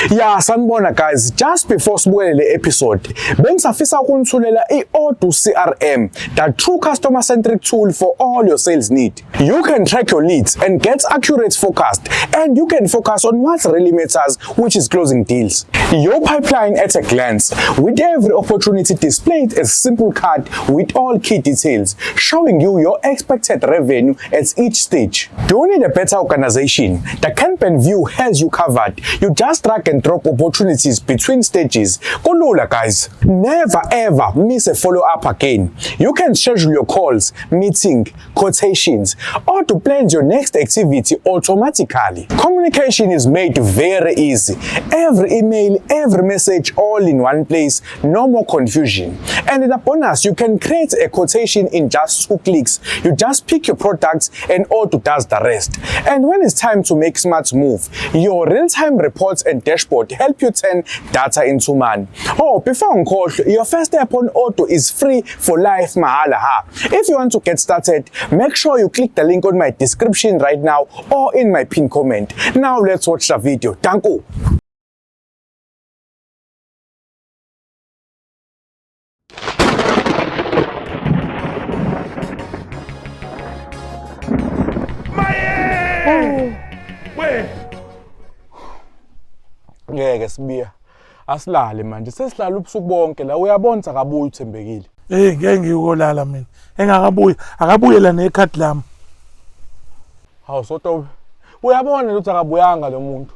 Yeah, sanibona guys, just before sibukele le episode, bengisafisa ukunithulela i-Odoo CRM, the true customer-centric tool for all your sales need. You can track your leads and get accurate forecast, and you can focus on what really matters, which is closing deals. Your pipeline at a glance, with every opportunity displayed as a simple card with all key details, showing you your expected revenue at each stage. Do you need a better organization? The Kanban view has you covered. You just drag and drop opportunities between stages. Kulula guys. Never ever miss a follow-up again. You can schedule your calls, meeting, quotations, or to plan your next activity automatically. Communication is made very easy. Every email, every message all in one place, no more confusion. And in the bonus, you can create a quotation in just 2 clicks. You just pick your products and Odoo does the rest. And when it's time to make smart move, your real-time reports and dashboard help you turn data into money. Oh, before I call, your first step on Odoo is free for life, mahala ha. If you want to get started, make sure you click the link on my description right now or in my pinned comment. Now let's watch the video. Thank you. Ngeke sibiya asilale manje sesihlala ubusuku bonke la uyabona akabuyi uThembekile. Ngeke ngiyokolala mina engakabuyi akabuye la nekhadi lami. Hawu Sotobe uyabona ukuthi akabuyanga lo muntu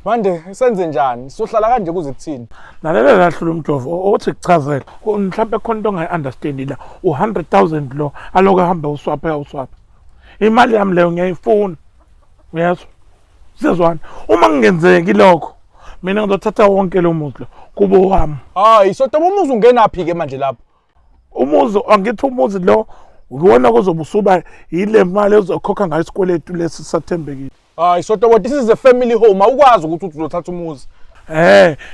manje senze njani sohlala kanje kuze kuthini Lalela lahlula umjovo othi kuchazela mhlawumbe khona into ongayi-understand la u100,000 lo aloku hamba uswapha imali yami leyo ngiyayifuna uyezwa sizwana uma ngingenzeki lokho mina ngizothatha wonke lo muzi lo kubo wami. Hayi Sotobe umuzi ungenaphi ke manje lapho umuzi angithi umuzi lo ukuwona kuzobusuba ile mali ezokhokha ngayo isikweletu lesi sathembekile. Hayi Sotobe this is a family home awukwazi ukuthi uzothatha umuzi.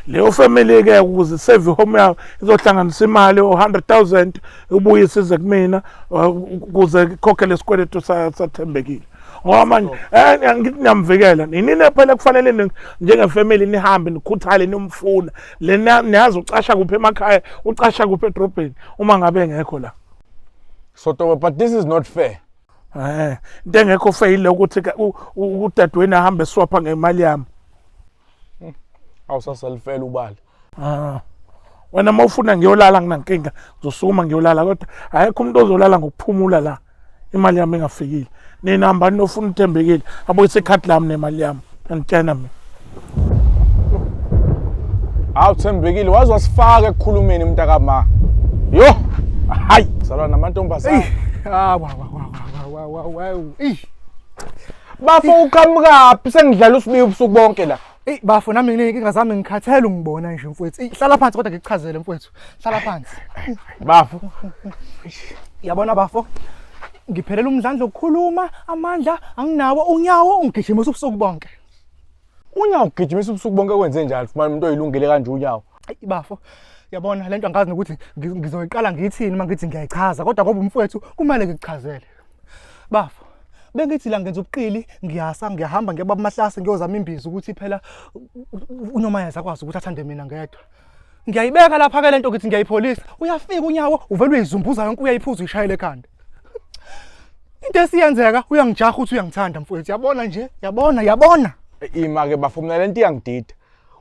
Leyo family ke ukuze save home yayo izohlanganisa imali o100,000 ubuye size kumina ukuze ikhokhe lesikweletu sathembekile. Ngoba manje ngithi ngiyamvikela nini phela kufanele njengefamily nihambe nikhuthale nomfuna le niyazi ucasha kuphi emakhaya ucasha kuphi edrobheni uma ngabe engekho la. Sotobe but this is not fair. Into engekho fair ukuthi udadewenu ahambe swapha ngemali yami. Awusaselifela ubali. Wena mawufuna ngiyolala nginankinga ngizosukuma ngiyolala kodwa ayekho umuntu ozolala ngokuphumula la imali yami engafikile. Nina hamba nofuna uThembekile abuyise ikhadi lami nemali yami ngitshena mina. Awuthembekile wazi wasifaka ekukhulumeni umntakama. Yo hayi salwa namantombazana. Bafo uqhamuka sengidlala usibiyi ubusuku bonke la. Bafo nami nginenkinga zami ngikhathele ungibona nje mfowethu. Hlala phansi kodwa ngikuchazele mfowethu. Hlala phansi. Bafo. Yabona bafo. Ngiphelela umdlandla ukukhuluma amandla anginawo unyawo ungigijimisa ubusuku bonke. Unyawo ugijimisa ubusuku bonke kwenze njalo fumana umuntu oyilungile kanje unyawo. Bafo. Yabona lento angazi ukuthi ngizoyiqala ngiyithini mangithi ngiyayichaza kodwa ngoba umfowethu kumele ngikuchazele. Bafo. Bengithi la ngenza ubuqili ngiyahamba ngiyababa Mahlase ngiyozama imbizo ukuthi phela uNomayeza akwazi ukuthi athande mina ngedwa. Ngiyayibeka lapha ke lento ukuthi ngiyayipholisa uyafika unyawo uvele uyizumbuza yonke uyayiphuza uyishayele ekhanda. Into esiyenzeka uyangijaha ukuthi uyangithanda mfowethu yabona nje yabona. Ima ke bafumna lento iyangidida.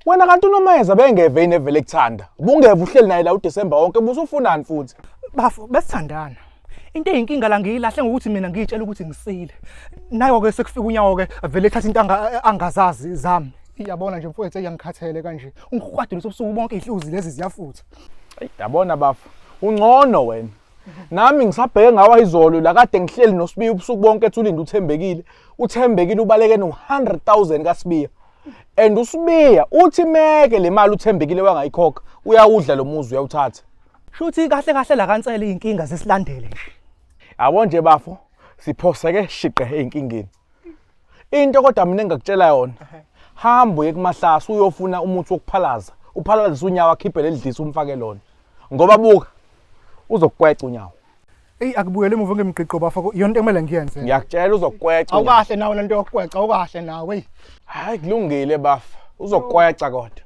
Wena kanti uNomayeza bengeve inevele ekuthanda. Ubungeve uhleli naye la uDecember wonke busufunani futhi. Bafo besithandana. Into eyinkinga la ngiyilahle ngokuthi mina ngiyitshela ukuthi ngisile. Nayo ke sekufika unyawo ke vele ethatha into angazazi zami. Iyabona nje mfowethu eyangikhathele kanje. Ungihwadile ubusuku bonke ihluzi lezi ziyafutha. Yabona bafo. Ungcono wena. Nami ngisabheke ngawa izolo la kade ngihleli noSibiya ubusuku bonke ethulinde uThembekile. UThembekile ubaleke no100,000 kaSibiya. And uSibiya uthi meke le mali uThembekile wangayikhokha uyawudla lo muzi uyawuthatha. Shuthi kahle la kansela inkinga zesilandele nje. Yabo nje bafo siphoseke shiqe einkingeni. Into kodwa mina engakutshela yona. Hamba uye kuMahlase uyofuna umuthi wokuphalaza. Uphalaza unyawo akhiphe lelidlisi umfake lona. Ngoba buka uzokweca unyawo. Akubuyele emuva ngemigqiqo bafako yona into ekumele ngiyenze. Ngiyakutshela uzokweca. Awukahle nawe lento yokweca awukahle nawe. Hayi kulungile bafa. uzokwayaca kodwa.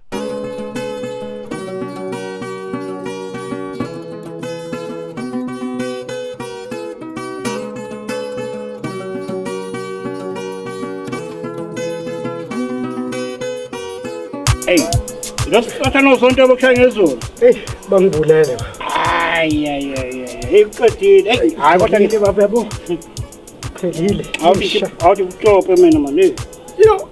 Hey, losiphatha nosonto abakushaya ngezulu. Bangibulele. Ay. Iqedile. Hayi kodwa ngithi baba yabo. Phelile. Awuthi ucophe mina manje. Yo.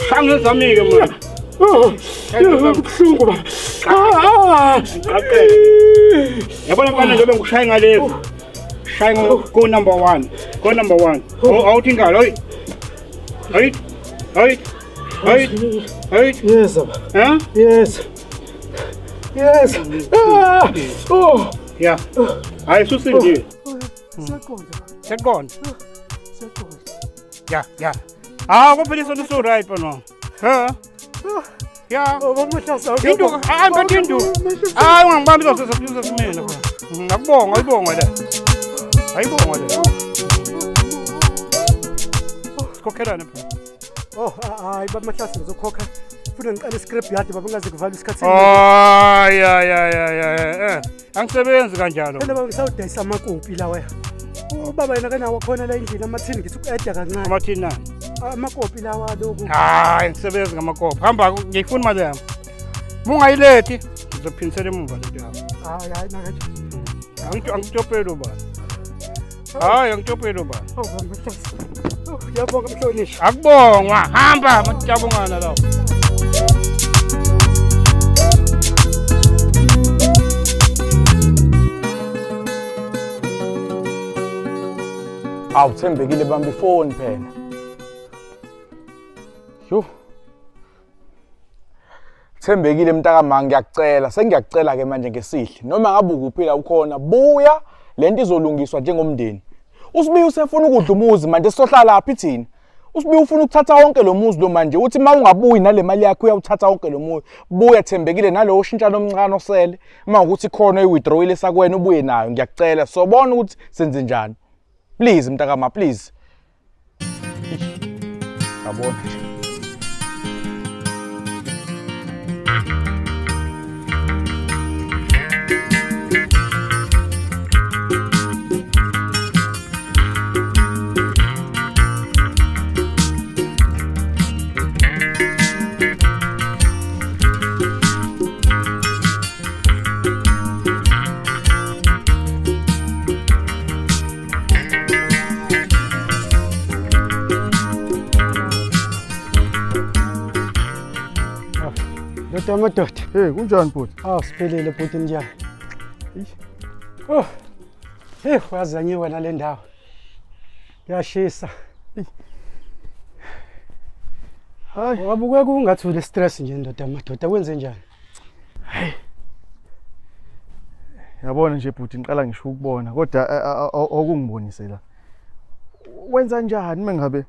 Sangizamike manje. Kubuhlungu ba. Yabona manje njengoba ngikushaya ngalezo. Shaya go number 1. Go number 1. Awuthi ngalo hoy. Hoy. Yes, baba. Huh? Yes. Yeah. Hayi susindile. Sekonda. Sekonda. Yeah. Ah, ko phela isonto so right no. Yeah. Bamahlasa. Into hayi into. Hayi ngibambi uzosebenzisa kumina. Ngakubonga la. Ayibonga le. Kokhelana phela. Hayi bamahlasa ngizokhokha. Futhi ngiqala iscript yadi baba ngaze kuvala isikhathi. Ya. Angisebenzi kanjalo. Phela baba ngisawudayisa amakopi lawa. Ubaba yena kanawo khona la endlini amathini ngithi uqeda kancane. Amathini nani? Amakopi lawa lokhu. Hayi ngisebenzi ngamakopi. Hamba ngiyifuna imali yami. Mungayilethi ngizophinisela emuva lento yami. Hayi nakathi. Angitshopela ubani. Hayi angitshopela ubani. Bamahlasa. Ngiyabonga mhlonishwa. Akubongwa. Hamba matjabungana lawo. Awuthembekile bamba ifoni phela. Yo. Thembekile mntakama ngiyakucela, sengiyakucela ke manje ngesihle. Noma ngabe ukuphila ukhona, buya lento izolungiswa njengomndeni. Usibiye usefuna ukudla umuzi manje sizohlala laphi thina? Usibiye ufuna ukuthatha wonke lo muzi lo manje uthi mawungabuyi nale mali yakho uyawuthatha wonke lo muzi. Buya Thembekile nalo ushintshana omncane osele. Uma ukuthi khona iwithdrawal esakwena ubuye nayo ngiyakucela. Sobona ukuthi senze njani. Please mntakama please. Yabona. Madoda. Hey, kunjani bhuti? Siphelile bhuti njani? Wazanye wena le ndawo. Yashisa. Hayi, wabuke kungathuli stress nje ndoda madoda wenze njani? Yabona nje bhuti ngiqala ngisho ukubona kodwa okungibonise la. Wenza njani mengabe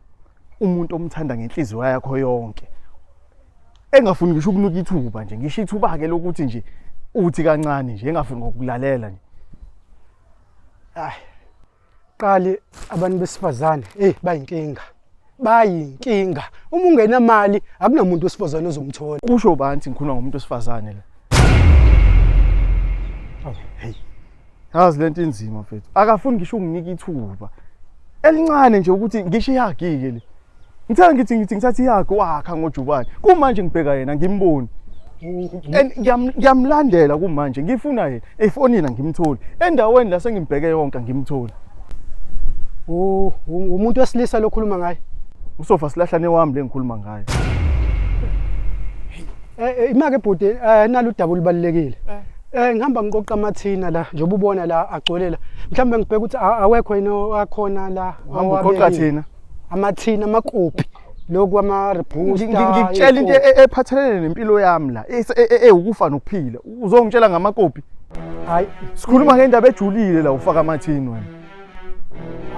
umuntu omthanda ngenhliziyo yakho yonke? Engafuni ngisho ukunuka ithuba nje ngisho ithuba ke lokuthi nje uthi kancane nje engafuni ngokulalela nje. Qali abantu besifazane bayinkinga. Uma ungena mali akunamuntu wesifazane ozomthola. Kusho bantu ngikhuluma ngomuntu wesifazane la. Yazi lento inzima mfethu. Akafuni ngisho unginika ithuba elincane nje ukuthi ngisho iyagike le. Ngithi ngithatha iyakho wakha ngojubane. Kumanje ngibheka yena ngimboni. Ngiyamlandela kumanje ngifuna yena efonini ngimtholi. Endaweni la sengimbheke yonke ngimtholi. Umuntu wesilisa lokhuluma ngaye. Usofa silahlane wami le ngikhuluma ngaye. Imake bhuti nalo udaba olubalekile. Ngihamba ngiqoqa amathina la njengoba ubona la agcolela. Mhlambe ngibheka ukuthi awekho yena akhona la awaqoqa thina. Amathina amakopi lokhu ama-rebooster. Ngikutshela into ephathelene nempilo yami la ukufa nokuphila. Uzongitshela ngamakopi? Hayi, sikhuluma ngendaba ejulile la ufaka amathini wena.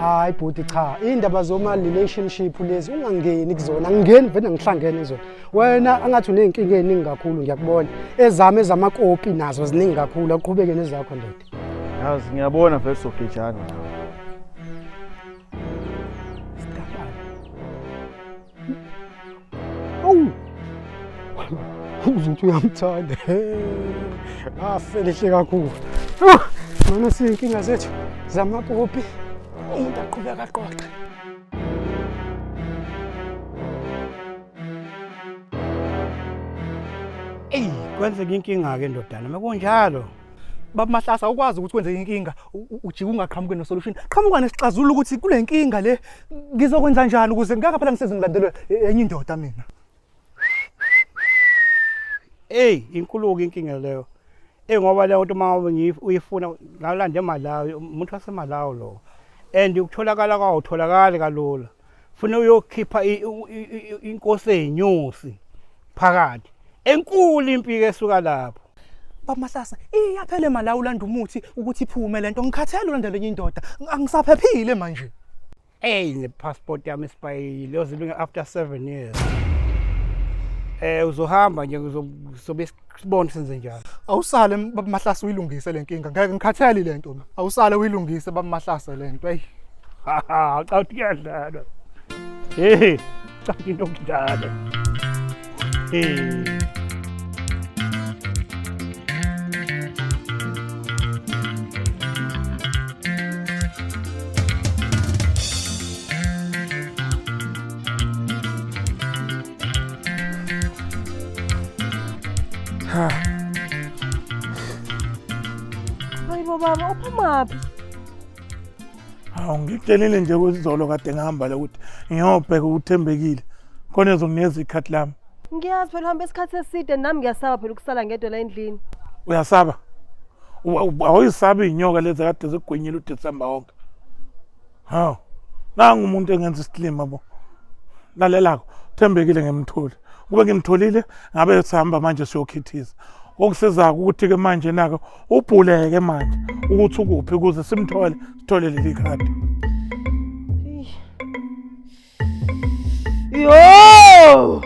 Hayi bhuti cha, indaba zoma relationship lezi ungangeni kuzona. Ngingeni vele ngihlangene zona. Wena angathi unenkinga eziningi kakhulu ngiyakubona. Ezamakopi nazo ziningi kakhulu, aqhubeke nezakho ndoda. Yazi ngiyabona vele sogejana. Awu. Umuntu uyamthanda. Afelihle kakhulu. Mana siyinkinga zethu zamakopi. Umuntu aqhubeka aqoqa. Kwenzeka inkinga ke ndodana makunjalo. Baba Mahlasa ukwazi ukuthi kwenze inkinga ujike ungaqhamuke no solution. Qhamuka nesixazululo ukuthi kule nkinga le ngizokwenza njani ukuze ngeke phela ngiseze ngilandelwe enye indoda mina. Inkuluko inkinga leyo. Ngoba leyo nto mangabe uyifuna ngalanda eMalawi umuntu waseMalawi lo. And ukutholakala kwawo utholakala kalula. Funa uyokhipha inkosi ezinyosi phakathi. Enkulu impike esuka lapho. Baba Mahlasa iyaphela eMalawi ulanda umuthi ukuthi iphume lento ngikhathele ulandele enye indoda angisaphephile manje. Ne-passport yami isipayile ozilunga after 7 years. Uzohamba nje uzobe sibone senze njalo. Awusale Baba Mahlasa uyilungise le nkinga ngeke ngikhathele lento. Awusale uyilungise Baba Mahlasa lento. Cha uyadlala. Cha into okudala. Hayibo baba uphumaphi? Ngikutshelile nje kuzolo kade ngihamba la ukuthi ngiyobheka uThembekile khona ezonginikeza ikhathi lami. Ngiyazi phela uhamba isikhathi eside nami ngiyasaba phela ukusala ngedwa la endlini. Uyasaba? Awuyisabi inyoka lezi kade zigwenyile uDisemba wonke. Nangu umuntu engenza isilima bo. Lalelako Thembekile ngemtholi. Kube ngimtholile ngabe sihamba manje siyokhithiza. Okusiza ukuthi ke manje nako ubhuleke manje ukuthi ukuphi ukuze simthole sithole leli khadi. Yo!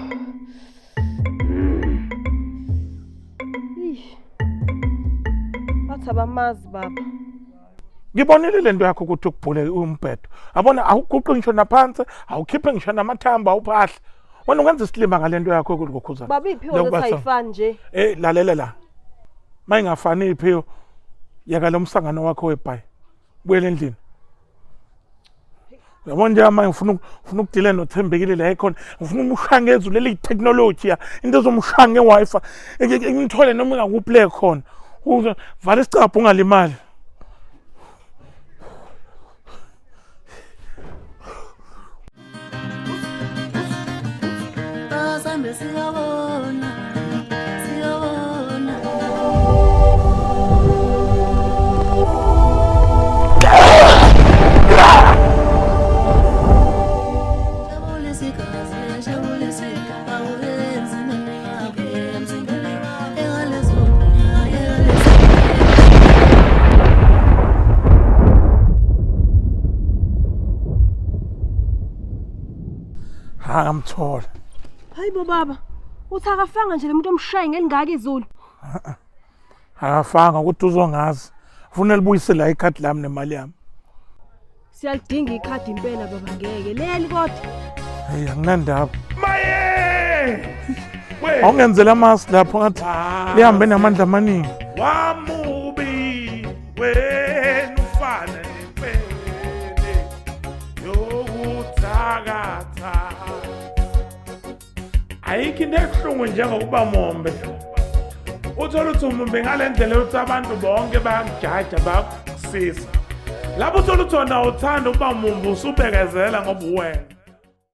Bathi abamazi baba. Ngibonile lento yakho ukuthi ukubhuleke umbhedo. Abona awuguqi ngisho naphansi, awukhiphe ngisho namathamba awuphahla. Wena ungenza isilima ngalento yakho ukukhuza. Baba iphiwo lesayifani nje. Lalela la. Mayingafani iphiwo yaka lo msangano wakho webhayi. Buyele endlini. Yabona nje manje ngifuna ukudila noThembekile la ekhona. Ngifuna umshange ezulu le technology ya. Into ezomshange ngeWi-Fi. Ngithole noma ngakuphi khona. Vala isicapho ungalimali. Ngamthola. Hayibo baba. Uthi akafanga nje lemuntu omshaye ngelingaka izulu. Akafanga ukuthi uzongazi. Ufuna libuyise la ikhadi lami nemali yami. Siyalidinga ikhadi impela baba ngeke. Leli kodwa. Anginandaba. Maye! Awungenzela amasi lapho ngathi lihambe namandla amaningi. Wamubi wena ufana nempele yokuthakatha. Ayikho into ebuhlungu njengokuba mombe. Uthola ukuthi umumbe ngalendlela yokuthi abantu bonke bayakujaja bayakusisa. Lapho uthola ukuthi wona uthanda ukuba mumbe usubekezela ngoba uwena.